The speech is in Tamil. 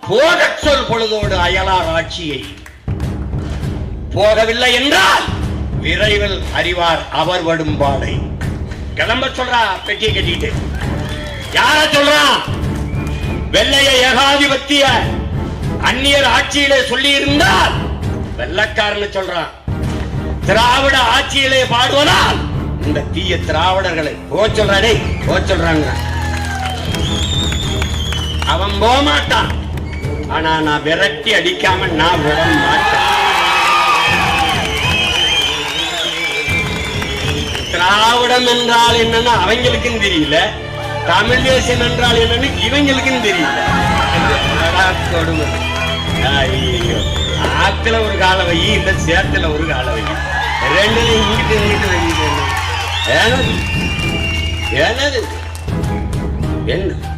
போகச் சொல் பொழுதோடு அயலார் ஆட்சியை. போகவில்லை என்றால் விரைவில் அறிவார் அவர் வடும் பாடை. கிளம்ப சொல்றா பெட்டியை கட்டிட்டு. யார சொல்றா? வெள்ளைய ஏகாதிபத்திய அந்நியர் ஆட்சியிலே சொல்லி இருந்தால் வெள்ளக்காரன்னு சொல்றான். திராவிட ஆட்சியிலே பாடுவதால் இந்த தீய திராவிடர்களை சொல்றானே சொல்றாங்க. அவன் போக மாட்டான். ஆனா நான் விரட்டி அடிக்காம நான் விட மாட்டேன். திராவிடம் என்றால் என்னன்னு அவங்களுக்கும் தெரியல, தமிழ் தேசம் என்றால் என்னன்னு இவங்களுக்கும் தெரியல. ஆத்துல ஒரு கால வை, இந்த சேத்துல ஒரு கால வை, ரெண்டு இங்கிட்டு இங்கிட்டு வெளியிட்டு. என்னது என்ன